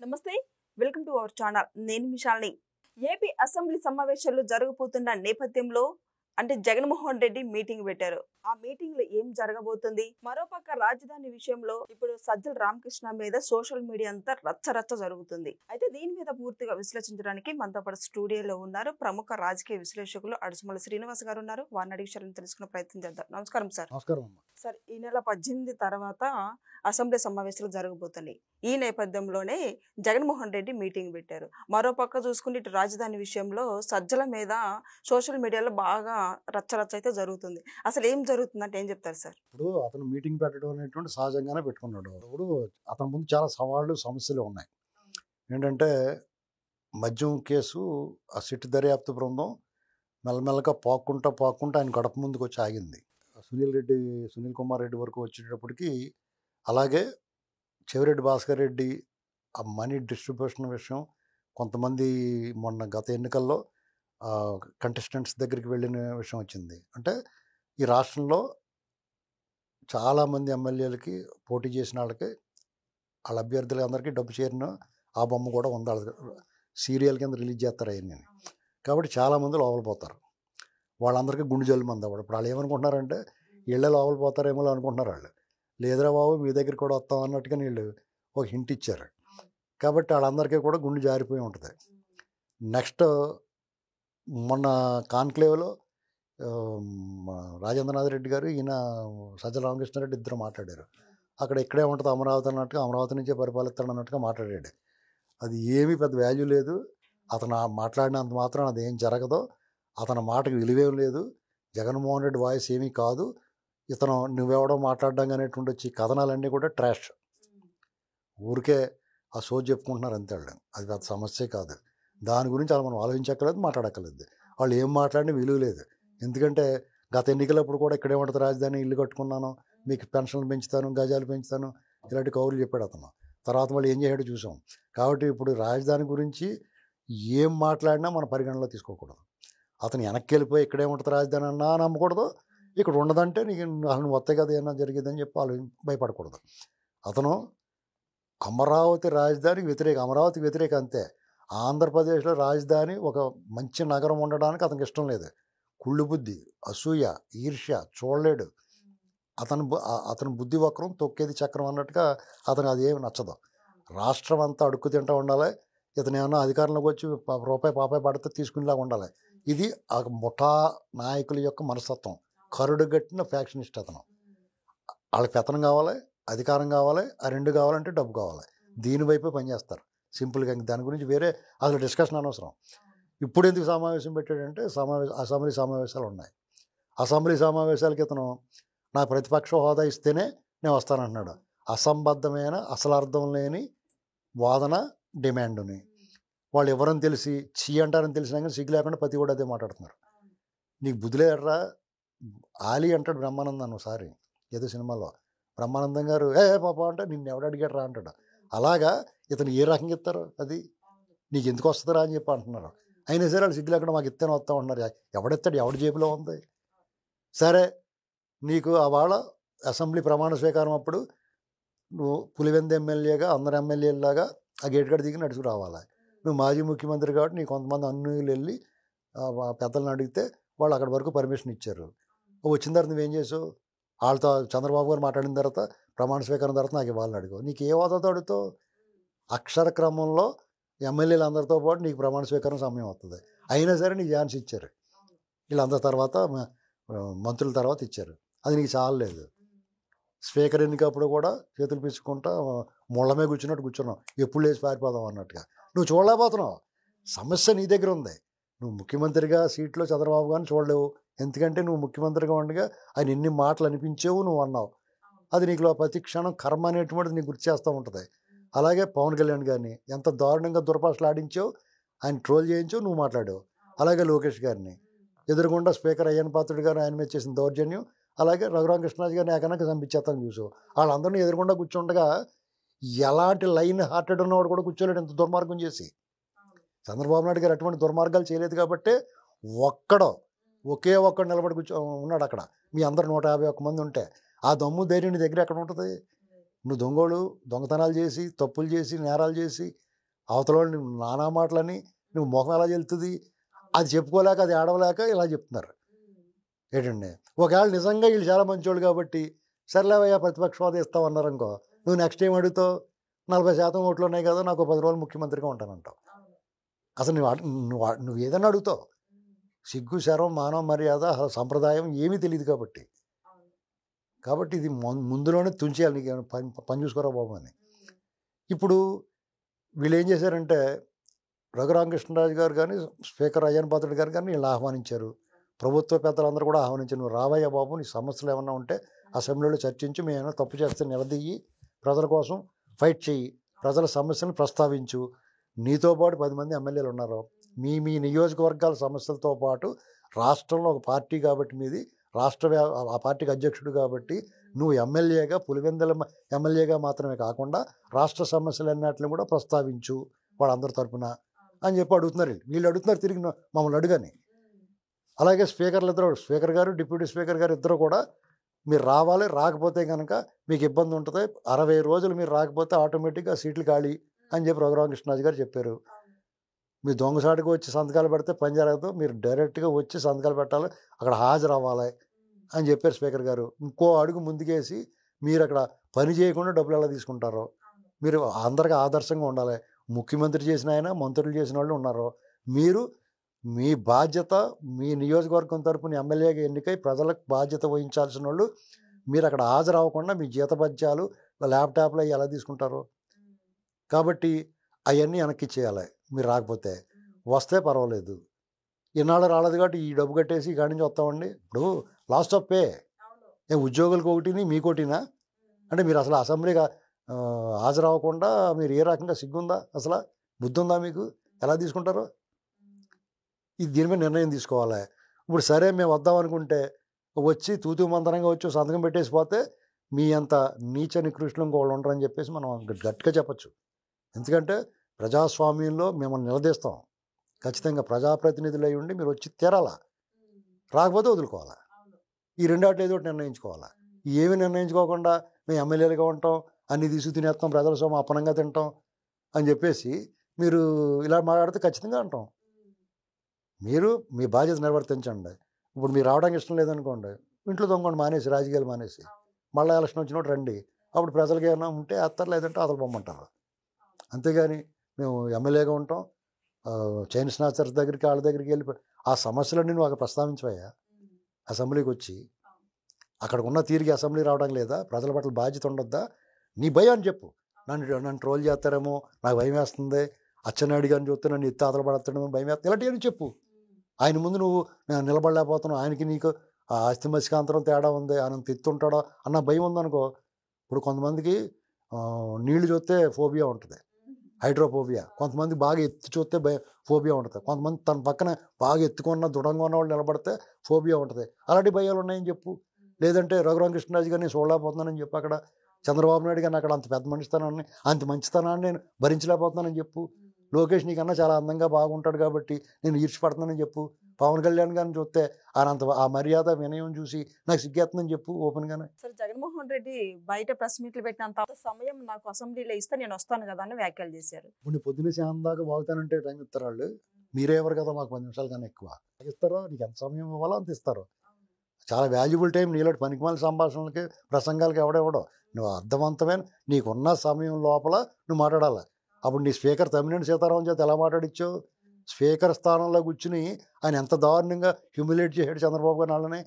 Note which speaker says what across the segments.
Speaker 1: నమస్తే, welcome to our channel. నేను మిషాల్ని. AP assembly సమావేశాలు జరగబోతున్న నేపథ్యంలో జగన్మోహన్ రెడ్డి మీటింగ్ పెట్టారు. ఆ మీటింగ్ లో ఏం జరగబోతుంది? మరోపక్క రాజధాని విషయంలో ఇప్పుడు సజ్జల రామకృష్ణ మీద సోషల్ మీడియా అంతా రచ్చ జరుగుతుంది. అయితే దీని మీద పూర్తిగా విశ్లేషించడానికి మనతో పాటు స్టూడియోలో ఉన్నారు ప్రముఖ రాజకీయ విశ్లేషకులు అడుసుమల్లి శ్రీనివాస్ గారు ఉన్నారు. వారిని అడిగి విషయాలను తెలుసుకునే ప్రయత్నం చేద్దాం. నమస్కారం సార్.
Speaker 2: నమస్కారం.
Speaker 1: సార్, ఈ నెల 18 తర్వాత అసెంబ్లీ సమావేశాలు జరగబోతున్నాయి. ఈ నేపథ్యంలోనే జగన్మోహన్ రెడ్డి మీటింగ్ పెట్టారు. మరోపక్క చూసుకుంటే ఇటు రాజధాని విషయంలో సజ్జల మీద సోషల్ మీడియాలో బాగా రచ్చ అయితే జరుగుతుంది. అసలు ఏం జరుగుతుందంటే ఏం చెప్తారు సార్?
Speaker 2: ఇప్పుడు అతను మీటింగ్ పెట్టడం అనేటువంటి సహజంగానే పెట్టుకున్నాడు. ఇప్పుడు అతని ముందు చాలా సవాళ్ళు సమస్యలు ఉన్నాయి. ఏంటంటే మద్యం కేసు, ఆ సిట్ దర్యాప్తు బృందం మెల్లమెల్లగా పాక్కుంటా ఆయన గడప ముందుకు వచ్చి ఆగింది. సునీల్ కుమార్ రెడ్డి వరకు వచ్చేటప్పటికి, అలాగే చెవిరెడ్డి భాస్కర్ రెడ్డి ఆ మనీ డిస్ట్రిబ్యూషన్ విషయం, కొంతమంది మొన్న గత ఎన్నికల్లో కంటెస్టెంట్స్ దగ్గరికి వెళ్ళిన విషయం వచ్చింది. అంటే ఈ రాష్ట్రంలో చాలామంది ఎమ్మెల్యేలకి పోటీ చేసిన వాళ్ళకి, వాళ్ళ అభ్యర్థులకి అందరికీ డబ్బు చేరిన ఆ బొమ్మ కూడా ఉంది. వాళ్ళ సీరియల్ కింద రిలీజ్ చేస్తారు అవన్నీ. కాబట్టి చాలామంది లోపల పోతారు. వాళ్ళందరికీ గుండె జల్లు మంది అవ్వడం. ఇప్పుడు వాళ్ళు ఏమనుకుంటున్నారంటే వీళ్ళే లోపల పోతారేమో అనుకుంటున్నారు. వాళ్ళు లేదురా బాబు మీ దగ్గర కూడా వస్తాం అన్నట్టుగా వీళ్ళు ఒక హింట్ ఇచ్చారు. కాబట్టి వాళ్ళందరికీ కూడా గుండె జారిపోయి ఉంటుంది. నెక్స్ట్ మొన్న కాన్క్లేవ్లో రాజేంద్రనాథ్ రెడ్డి గారు, ఈయన సజ్జల రామకృష్ణారెడ్డి ఇద్దరు మాట్లాడారు. అక్కడ ఇక్కడే ఉంటుంది అమరావతి అన్నట్టుగా, అమరావతి నుంచే పరిపాలిస్తాడు అన్నట్టుగా మాట్లాడాడు. అది ఏమీ పెద్ద వాల్యూ లేదు. అతను మాట్లాడినంత మాత్రం అది ఏం జరగదు. అతని మాటకు విలువేం లేదు. జగన్మోహన్ రెడ్డి వాయిస్ ఏమీ కాదు. ఇతను నువ్వెవడో మాట్లాడడం అనేటువంటి వచ్చి కథనాలన్నీ కూడా ట్రాష్. ఊరికే ఆ షో చెప్పుకుంటున్నారు అంతే. వాళ్ళు అది పెద్ద సమస్యే కాదు. దాని గురించి అలా మనం ఆలోచించక్కర్లేదు, మాట్లాడక్కర్లేదు. వాళ్ళు ఏం మాట్లాడినా విలువ లేదు. ఎందుకంటే గత ఎన్నికలప్పుడు కూడా ఇక్కడే ఉంటుంది రాజధాని, ఇల్లు కట్టుకున్నాను, మీకు పెన్షన్లు పెంచుతాను, గజాలు పెంచుతాను, ఇలాంటి కౌరులు చెప్పాడు అతను. తర్వాత వాళ్ళు ఏం చేశాడో చూసాం. కాబట్టి ఇప్పుడు రాజధాని గురించి ఏం మాట్లాడినా మన పరిగణలో తీసుకోకూడదు. అతను వెనక్కి వెళ్ళిపోయి ఇక్కడే ఉంటుంది రాజధాని అన్నా నమ్మకూడదు. ఇక్కడ ఉండదంటే నీకు అసలు వస్తాయి కదా ఏమన్నా జరిగిందని చెప్పి వాళ్ళు భయపడకూడదు. అతను అమరావతి రాజధానికి వ్యతిరేక, అమరావతికి వ్యతిరేక అంతే. ఆంధ్రప్రదేశ్లో రాజధాని ఒక మంచి నగరం ఉండడానికి అతనికి ఇష్టం లేదు. కుళ్ళు బుద్ధి, అసూయ, ఈర్ష్య చూడలేడు. అతని బుద్ధి వక్రం తొక్కేది చక్రం అన్నట్టుగా అతను అది ఏమి నచ్చదు. రాష్ట్రం అంతా అడుక్కు తింటూ ఉండాలి. ఇతను ఏమన్నా అధికారంలోకి వచ్చి రూపాయి పడితే తీసుకునేలాగా ఉండాలి. ఇది ఆ ముఠా నాయకుల యొక్క మనస్తత్వం. కరుడు గట్టిన ఫ్యాక్షనిస్ట్ అతను. వాళ్ళకి పెత్తనం కావాలి, అధికారం కావాలి, ఆ రెండు కావాలంటే డబ్బు కావాలి. దీనివైపే పనిచేస్తారు సింపుల్గా. దాని గురించి వేరే అసలు డిస్కషన్ అనవసరం. ఇప్పుడు ఎందుకు సమావేశం పెట్టాడంటే అసెంబ్లీ సమావేశాలు ఉన్నాయి. అసెంబ్లీ సమావేశాలకి ఇతను నా ప్రతిపక్ష హోదా ఇస్తేనే నేను వస్తానంటున్నాడు. అసంబద్ధమైన, అసలు అర్థం లేని వాదన, డిమాండ్ని వాళ్ళు ఎవరని తెలిసి అంటారని తెలిసినా కానీ సిగ్గు లేకుండా ప్రతి కూడా అదే మాట్లాడుతున్నారు. నీకు బుద్ధిలేరా? ఆలీ అంటాడు బ్రహ్మానందం ఒకసారి ఏదో సినిమాలో. బ్రహ్మానందం గారు పాప అంటే నిన్ను ఎవడు అడిగాడు రా అంటాడు. అలాగా ఇతను ఏ రకంగా ఇస్తారు? అది నీకు ఎందుకు వస్తుందిరా అని చెప్పి అంటున్నారు. అయినా సరే వాళ్ళు సిగ్గు లేకుండా మాకు ఇస్తేనే వస్తా ఉంటున్నారు. ఎవడెత్తాడు? ఎవడి జేబులో ఉంది? సరే, నీకు వాళ్ళ అసెంబ్లీ ప్రమాణ స్వీకారం అప్పుడు నువ్వు పులివెంద ఎమ్మెల్యేగా అందరు ఎమ్మెల్యేలాగా ఆ గేట్ కాడ దిగి నడుచుకు రావాలి. నువ్వు మాజీ ముఖ్యమంత్రి కాబట్టి నీకు కొంతమంది అన్నులు వెళ్ళి పెద్దలను అడిగితే వాళ్ళు అక్కడి వరకు పర్మిషన్ ఇచ్చారు. వచ్చిన తర్వాత నువ్వేం చేసావు? వాళ్ళతో చంద్రబాబు గారు మాట్లాడిన తర్వాత ప్రమాణ స్వీకారం తర్వాత నాకు ఇవ్వాలని అడుగు. నీకు ఏ హోదాతో అడుగుతావు? అక్షర క్రమంలో ఎమ్మెల్యేలు అందరితో పాటు నీకు ప్రమాణ స్వీకారం సమయం వస్తుంది. అయినా సరే నీకు ఛాన్స్ ఇచ్చారు. వీళ్ళందరి తర్వాత మంత్రుల తర్వాత ఇచ్చారు. అది నీకు చాలలేదు. స్పీకర్ ఎన్నికప్పుడు కూడా చేతులు పిచ్చుకుంటా ముళ్ళమే కూర్చున్నావు. ఎప్పుడు లేచి పారిపోదాం అన్నట్టుగా. నువ్వు చూడలేకపోతున్నావు. సమస్య నీ దగ్గర ఉంది. నువ్వు ముఖ్యమంత్రిగా సీట్లో చంద్రబాబు గారిని చూడలేవు. ఎందుకంటే నువ్వు ముఖ్యమంత్రిగా ఉండగా ఆయన ఎన్ని మాటలు అనిపించేవు, నువ్వు అన్నావు. అది నీకు ప్రతి క్షణం కర్మ అనేటువంటిది నీకు గుర్తు చేస్తూ ఉంటుంది. అలాగే పవన్ కళ్యాణ్ గారిని ఎంత దారుణంగా దుర్భాషలు ఆడించావు, ఆయన ట్రోల్ చేయించావు, నువ్వు మాట్లాడావు. అలాగే లోకేష్ గారిని ఎదురుగుండా స్పీకర్ అయ్యన్ పాత్రుడు గారు ఆయన మీద చేసిన దౌర్జన్యం, అలాగే రఘురామకృష్ణరాజు గారిని ఏకనాక చంపించేస్తాను చూసావు. వాళ్ళందరినీ ఎదురుగుండా కూర్చుండగా ఎలాంటి లైన్ హార్టెడ్ ఉన్నవాడు కూడా కూర్చోలేడు ఇంత దుర్మార్గం చేసి. చంద్రబాబు నాయుడు గారు అటువంటి దుర్మార్గాలు చేయలేదు కాబట్టి ఒకే ఒక్కడు నిలబడి ఉన్నాడు అక్కడ. మీ అందరు 151 మంది ఉంటే ఆ దమ్ము ధైర్యం నీ దగ్గర ఎక్కడ ఉంటుంది? నువ్వు దొంగతనాలు చేసి, తప్పులు చేసి, నేరాలు చేసి, అవతల వాళ్ళు నువ్వు నానా మాటలని నువ్వు ముఖం ఎలా చెల్లుతుంది, అది చెప్పుకోలేక అది ఆడవలేక ఇలా చెప్తున్నారు ఏంటండి. ఒకవేళ నిజంగా వీళ్ళు చాలా మంచోళ్ళు కాబట్టి సర్లేవయ్యా ప్రతిపక్ష హోదా ఇస్తామన్నారు అనుకో, నువ్వు నెక్స్ట్ టైం అడుగుతావు 40% ఓట్లు ఉన్నాయి కదా నాకు 10 రోజులు ముఖ్యమంత్రిగా ఉంటానంటావు. అసలు నువ్వు ఏదైనా అడుగుతావు. సిగ్గు శరం మానవ మర్యాద సంప్రదాయం ఏమీ తెలియదు కాబట్టి ఇది ముందులోనే తుంచేయాలి. నీకు పని చూసుకోరా బాబు అని. ఇప్పుడు వీళ్ళు ఏం చేశారంటే రఘురామకృష్ణరాజు గారు కానీ స్పీకర్ అయ్యన్ పాత్రుడు గారు కానీ వీళ్ళు ఆహ్వానించారు. ప్రభుత్వ పెద్దలందరూ కూడా ఆహ్వానించారు. నువ్వు రావయ్యా బాబు, నీ సమస్యలు ఏమన్నా ఉంటే అసెంబ్లీలో చర్చించి మేము ఏమైనా తప్పు చేస్తే నిలదీయి, ప్రజల కోసం ఫైట్ చెయ్యి, ప్రజల సమస్యలను ప్రస్తావించు. నీతో పాటు 10 మంది ఎమ్మెల్యేలు ఉన్నారు. మీ నియోజకవర్గాల సమస్యలతో పాటు రాష్ట్రంలో ఒక పార్టీ కాబట్టి మీది ఆ పార్టీకి అధ్యక్షుడు కాబట్టి నువ్వు ఎమ్మెల్యేగా పులివెందుల ఎమ్మెల్యేగా మాత్రమే కాకుండా రాష్ట్ర సమస్యలన్నింటిని కూడా ప్రస్తావించు వాళ్ళందరి తరపున అని చెప్పి అడుగుతున్నారు. వీళ్ళు అడుగుతున్నారు తిరిగి మమ్మల్ని అడుగని. అలాగే స్పీకర్ గారు డిప్యూటీ స్పీకర్ గారు ఇద్దరు కూడా మీరు రావాలి, రాకపోతే కనుక మీకు ఇబ్బంది ఉంటుంది, 60 రోజులు మీరు రాకపోతే ఆటోమేటిక్గా సీట్లు ఖాళీ అని చెప్పి రఘురామకృష్ణరాజు గారు చెప్పారు. మీరు దొంగసాటుగా వచ్చి సంతకాలు పెడితే పని జరగదు, మీరు డైరెక్ట్గా వచ్చి సంతకాలు పెట్టాలి, అక్కడ హాజరు అవ్వాలి అని చెప్పారు స్పీకర్ గారు. ఇంకో అడుగు ముందుకేసి మీరు అక్కడ పని చేయకుండా డబ్బులు ఎలా తీసుకుంటారో, మీరు అందరికీ ఆదర్శంగా ఉండాలి. ముఖ్యమంత్రి చేసిన ఆయన, మంత్రులు చేసిన వాళ్ళు ఉన్నారు. మీరు మీ బాధ్యత, మీ నియోజకవర్గం తరపున ఎమ్మెల్యేగా ఎన్నికై ప్రజలకు బాధ్యత వహించాల్సిన వాళ్ళు మీరు అక్కడ హాజరు అవ్వకుండా మీ జీతభత్యాలు ల్యాప్టాప్లు అవి ఎలా తీసుకుంటారు. కాబట్టి అవన్నీ వెనక్కి చేయాలి. మీరు రాకపోతే వస్తే పర్వాలేదు, ఇన్నాళ్ళు రాలేదు కాబట్టి ఈ డబ్బు కట్టేసి ఇక్కడి నుంచి వస్తామండి. ఇప్పుడు లాస్ట్ ఆఫ్ పే ఉద్యోగులకు ఒకటిని మీకోటినా అంటే మీరు అసలు అసెంబ్లీగా హాజరు అవ్వకుండా మీరు ఏ రకంగా సిగ్గుందా, అసలు బుద్ధి ఉందా మీకు, ఎలా తీసుకుంటారు? ఇది దీని మీద నిర్ణయం తీసుకోవాలి. ఇప్పుడు సరే మేము వద్దాం అనుకుంటే వచ్చి తూతూ మంతరంగా వచ్చి సంతకం పెట్టేసి పోతే మీ అంత నీచ నికృష్టులు ఇంకోళ్ళు ఉండరని చెప్పేసి మనం గట్టిగా చెప్పచ్చు. ఎందుకంటే ప్రజాస్వామ్యంలో మిమ్మల్ని నిలదీస్తాం. ఖచ్చితంగా ప్రజాప్రతినిధులు అయి ఉండి మీరు వచ్చి తీరాలా, రాకపోతే వదులుకోవాలా. ఈ రెండాట్లు ఏదో ఒకటి నిర్ణయించుకోవాలా. ఏమి నిర్ణయించుకోకుండా మేము ఎమ్మెల్యేలుగా ఉంటాం, అన్ని తీసుకు తినేస్తాం, ప్రజల సొమ్ము అప్పనంగా తింటాం అని చెప్పేసి మీరు ఇలా మాట్లాడితే ఖచ్చితంగా అంటాం. మీరు మీ బాధ్యత నిర్వర్తించండి. ఇప్పుడు మీరు రావడానికి ఇష్టం లేదనుకోండి, ఇంట్లో దొంగండి మానేసి, రాజకీయాలు మానేసి మళ్ళీ ఎలక్షన్ వచ్చినప్పుడు రండి. అప్పుడు ప్రజలకి ఏమైనా ఉంటే వేస్తారు, లేదంటే అసలు పొమ్మంటారు. అంతేగాని మేము ఎమ్మెల్యేగా ఉంటాం, చైన్ స్నాచర్స్ దగ్గరికి వాళ్ళ దగ్గరికి వెళ్ళి ఆ సమస్యలన్నీ నువ్వు అక్కడ ప్రస్తావించవయ్యా. అసెంబ్లీకి వచ్చి అక్కడికి ఉన్న తీరిగి అసెంబ్లీ రావడం లేదా, ప్రజల పట్ల బాధ్యత ఉండొద్దా? నీ భయాన్ని చెప్పు. నన్ను ట్రోల్ చేస్తారేమో, నాకు భయం వేస్తుంది, అచ్చెన్నాయుడు గారిని చూస్తే నన్ను ఎత్తి ఆతలు పడతాడేమో భయం వేస్తుంది, ఇలాంటివన్నీ చెప్పు. ఆయన ముందు నువ్వు నిలబడలేకపోతున్నావు, ఆయనకి నీకు ఆస్తి మత్స్యకాంతరం తేడా ఉంది, ఆయన తెత్తుంటాడో అన్న భయం ఉందనుకో. ఇప్పుడు కొంతమందికి నీళ్లు చూస్తే ఫోబియా ఉంటుంది, హైడ్రోఫోబియా. కొంతమంది బాగా ఎత్తి చూస్తే ఫోబియా ఉంటుంది. కొంతమంది తన పక్కన బాగా ఎత్తుకున్న దృఢంగా ఉన్న వాళ్ళు నిలబడితే ఫోబియా ఉంటుంది. అలాంటి భయాలు ఉన్నాయని చెప్పు. లేదంటే రఘురామకృష్ణరాజు గారిని చూడలేకపోతున్నానని చెప్పు. అక్కడ చంద్రబాబు నాయుడు గారిని అక్కడ అంత పెద్ద మంచితనాన్ని, అంత మంచితనాన్ని నేను భరించలేకపోతున్నానని చెప్పు. లోకేష్ నీకన్నా చాలా అందంగా బాగుంటాడు కాబట్టి నేను ఈర్ష్యపడుతున్నానని చెప్పు. పవన్ కళ్యాణ్ గారిని చూస్తే ఆ మర్యాద వినయం చూసి నాకు సిగ్గేస్తుందని చెప్పు ఓపెన్గానే.
Speaker 1: సార్, జగన్మోహన్ రెడ్డి బయట ప్రెస్ మీట్లు పెట్టినంత సమయం నాకు అసెంబ్లీలో ఇస్తే నేను వస్తాను కదా అని వ్యాఖ్యలు చేశారు.
Speaker 2: ఇప్పుడు పొద్దున్నే శాతం దాకా వాగుతానంటే టైం ఇస్తారు వాళ్ళు. మీరే ఎవరు కదా మాకు 10 నిమిషాల కన్నా ఎక్కువ ఇస్తారో, నీకు ఎంత సమయం ఇవ్వాలో అంత ఇస్తారు. చాలా వాల్యుబుల్ టైం. నీలాంటి పనికిమాల సంభాషణలకి, ప్రసంగాలకి ఎవడెవడో. నువ్వు అర్థవంతమైన నీకున్న సమయం లోపల నువ్వు మాట్లాడాలి. అప్పుడు నీ స్పీకర్ తమ్మినేని సీతారామన్ చేత ఎలా మాట్లాడిచ్చావు? స్పీకర్ స్థానంలో కూర్చుని ఆయన ఎంత దారుణంగా హ్యూమిలేట్ చేశాడు చంద్రబాబు గారు. వాళ్ళని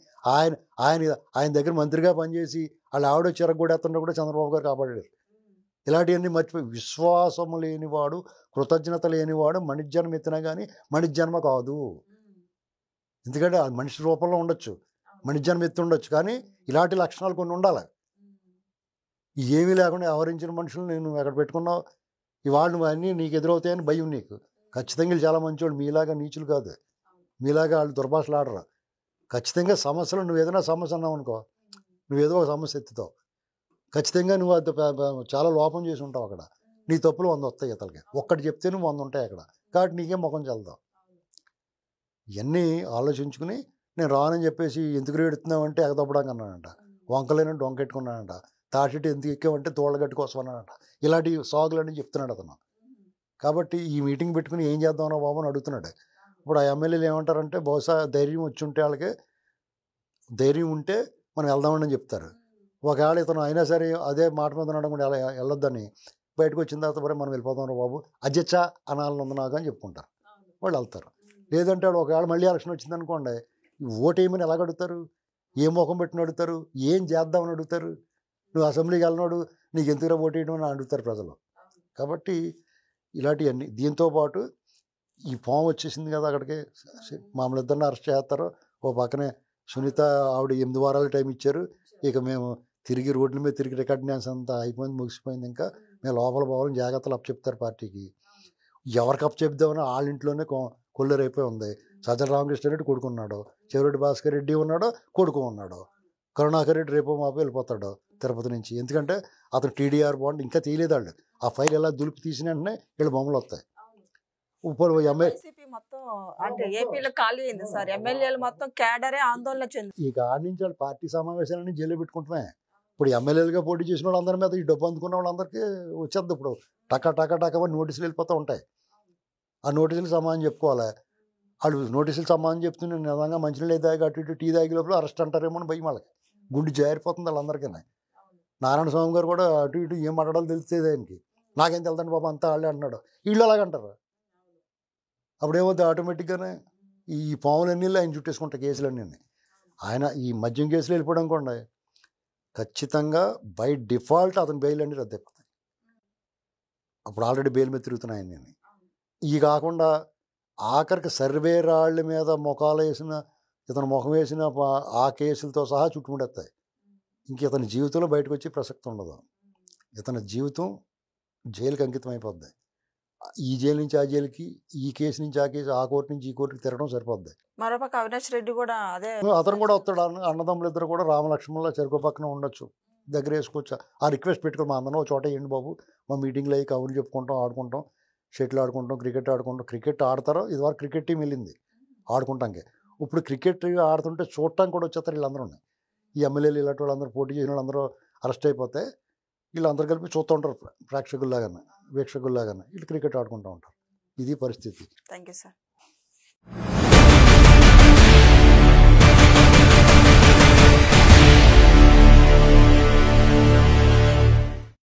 Speaker 2: ఆయన దగ్గర మంత్రిగా పనిచేసి వాళ్ళు ఆవిడ చిరగొడేస్తుంటే కూడా చంద్రబాబు గారు కాపాడారు. ఇలాంటివన్నీ మర్చిపోయి, విశ్వాసము లేనివాడు, కృతజ్ఞత లేనివాడు మణిజన్మ ఎత్తినా కానీ మణిజన్మ కాదు. ఎందుకంటే ఆ మనిషి రూపంలో ఉండొచ్చు, మణిజన్మ ఎత్తి ఉండొచ్చు, కానీ ఇలాంటి లక్షణాలు కొన్ని ఉండాలి. ఏమీ లేకుండా వ్యవహరించిన మనుషులు నేను ఎక్కడ పెట్టుకున్నావు, ఇవాళ నువ్వు అన్నీ నీకు ఎదురవుతాయని భయం నీకు. ఖచ్చితంగా చాలా మంచివాడు, మీలాగా నీచులు కాదు, మీలాగా వాళ్ళు దుర్భాషలు ఆడరు. ఖచ్చితంగా సమస్యలు నువ్వు ఏదైనా సమస్య అన్నావు అనుకో, నువ్వేదో ఒక సమస్య ఎత్తుతావు. ఖచ్చితంగా నువ్వు అది చాలా లోపం చేసి ఉంటావు. అక్కడ నీ తప్పులు 100 వస్తాయి ఇతలకి. ఒక్కటి చెప్తే నువ్వు 100 ఉంటాయి అక్కడ. కాబట్టి నీకేం ముఖం చల్లుతావు. ఇవన్నీ ఆలోచించుకుని నేను రానని చెప్పేసి ఎందుకు ఏడుతున్నావు అంటే ఎగదొప్పడానికి అన్నానంట. వంకలేనట్టు డొంకెట్టుకున్నానంట. తాటిటి ఎందుకు ఎక్కామంటే తోళ్ళగట్టు కోసం అన్నాడంట. ఇలాంటి సాగులన్నీ చెప్తున్నాడు అతను. కాబట్టి ఈ మీటింగ్ పెట్టుకుని ఏం చేద్దామన్నా బాబు అని అడుగుతున్నాడు. ఇప్పుడు ఆ ఎమ్మెల్యేలు ఏమంటారంటే బహుశా ధైర్యం వచ్చి ఉంటే వాళ్ళకి ధైర్యం ఉంటే మనం వెళ్దామని చెప్తారు. ఒకవేళ ఇతను అయినా సరే అదే మాట మీద నడకుండా వెళ్ళొద్దని బయటకు వచ్చిన తర్వాత మరి మనం వెళ్ళిపోతాం బాబు అధ్యక్ష అనాలని ఉంది నాకు అని చెప్పుకుంటారు. వాళ్ళు వెళ్తారు. లేదంటే వాళ్ళు ఒకవేళ మళ్ళీ ఎలక్షన్ వచ్చింది అనుకోండి, ఓటు ఏమని ఎలాగ అడుగుతారు, ఏ ముఖం పెట్టిన అడుగుతారు, ఏం చేద్దామని అడుగుతారు, నువ్వు అసెంబ్లీకి వెళ్ళినాడు నీకు ఎందుకురా ఓటు వేయడం అని అడుగుతారు ప్రజలు. కాబట్టి ఇలాంటివన్నీ దీంతో పాటు ఈ పాము వచ్చేసింది కదా అక్కడికి, మామూలు ఇద్దరిని అరెస్ట్ చేస్తారు. ఓ పక్కనే సునీత ఆవిడ 8 వారాలు టైం ఇచ్చారు. ఇక మేము తిరిగి రోడ్ల మీద తిరిగి రికార్డ్ డ్యాన్స్ అంతా అయిపోయింది, ముగిసిపోయింది, ఇంకా మేము లోపల పోవాలని జాగ్రత్తలు అప్పచెప్తారు పార్టీకి. ఎవరికి అప్పచెప్దామని వాళ్ళ ఇంట్లోనే కొల్లేరైపోయి ఉంది. సజ్జల రామకృష్ణారెడ్డి కొడుకున్నాడు, చెవిరెడ్డి భాస్కర్ రెడ్డి ఉన్నాడు, కొడుకు ఉన్నాడు. కరుణాకర్ రెడ్డి రేపో మాపో వెళ్ళిపోతాడు తిరుపతి నుంచి. ఎందుకంటే అతను టీడీఆర్ బాండ్ ఇంకా తీయలేదు. వాళ్ళు ఆ ఫైల్ ఎలా దులిపి తీసిన వెంటనే వీళ్ళు బొమ్మలు వస్తాయి. ఇప్పుడు
Speaker 1: వైసీపీ మొత్తం అంటే ఏపీలో ఖాళీ అయింది సార్. ఎమ్మెల్యేలు మొత్తం కేడరే ఆందోళన చెంది
Speaker 2: ఈ కాడి నుంచి వాళ్ళు పార్టీ సమావేశాలని జైలు పెట్టుకుంటున్నాయి. ఇప్పుడు ఎమ్మెల్యేలుగా పోటీ చేసిన వాళ్ళందరి మీద ఈ డబ్బు అందుకున్న వాళ్ళందరికీ వచ్చేద్ది. ఇప్పుడు టకా నోటీసులు వెళ్ళిపోతూ ఉంటాయి. ఆ నోటీసులు సమాధానం చెప్పుకోవాలి. వాళ్ళు నోటీసులు సమాధానం చెప్తుంటే నిజంగా మంచినీళ్ళు తాగి అటు ఇటు టీ తాగి లోపల అరెస్ట్ అంటారేమో అని భయం వాళ్ళకి. గుండె జారిపోతుంది వాళ్ళందరికీ. నారాయణ స్వామి గారు కూడా అటు ఇటు ఏం మాట్లాడాలో తెలిసేది ఆయనకి. నాకేం తెలుదండి బాబు అంతా వాళ్ళే అంటున్నాడు. వీళ్ళు అలాగంటారు. అప్పుడేమవుతుంది ఆటోమేటిక్గానే ఈ పాములన్నీ ఆయన చుట్టేసుకుంటాయి కేసులన్నీ. ఆయన ఈ మద్యం కేసులు వెళ్ళిపోవడం కూడా ఖచ్చితంగా బై డిఫాల్ట్ అతని బెయిల్ అన్ని రద్దయిపోతాయి. అప్పుడు ఆల్రెడీ బెయిల్ మీద తిరుగుతున్నాయి అన్నీ. ఇవి కాకుండా ఆఖరికి సర్వే రాళ్ళ మీద ముఖాలు వేసిన ఇతను ముఖం వేసిన ఆ కేసులతో సహా చుట్టుముడేస్తాయి. ఇంక ఇతని జీవితంలో బయటకు వచ్చే ప్రసక్తి ఉండదు. ఇతని జీవితం జైలుకి అంకితం అయిపోద్ది. ఈ జైలు నుంచి ఆ జైలుకి, ఈ కేసు నుంచి ఆ కేసు, ఆ కోర్టు నుంచి ఈ కోర్టుకి తిరగడం సరిపోద్ది.
Speaker 1: మరోపక్క అవినాష్ రెడ్డి కూడా అదే
Speaker 2: అతను కూడా వస్తాడు. అన్నదమ్ములు ఇద్దరు కూడా రామలక్ష్మణుల చెరుకు పక్కన ఉండొచ్చు, దగ్గర వేసుకోవచ్చు. ఆ రిక్వెస్ట్ పెట్టుకుని మా అందరం చోట ఏంటి బాబు మా మీటింగ్లో అయ్యి కబుర్లు చెప్పుకుంటాం, ఆడుకుంటాం, షటిల్ ఆడుకుంటాం, క్రికెట్ ఆడుకుంటాం. క్రికెట్ ఆడతారో ఇదివరకు క్రికెట్ టీం వెళ్ళింది ఆడుకుంటానికి. ఇప్పుడు క్రికెట్ ఆడుతుంటే చూడటానికి కూడా వచ్చేస్తారు వీళ్ళందరూ. ఈ ఎమ్మెల్యేలు ఇలాంటి వాళ్ళందరూ పోటీ చేసిన వాళ్ళందరూ అరెస్ట్ అయిపోతే వీళ్ళందరూ కలిపి చూస్తూ ఉంటారు ప్రేక్షకుల్లాగానే, వీక్షకుల్లాగానే. వీళ్ళు క్రికెట్ ఆడుకుంటూ ఉంటారు. ఇది పరిస్థితి.
Speaker 1: Thank you sir.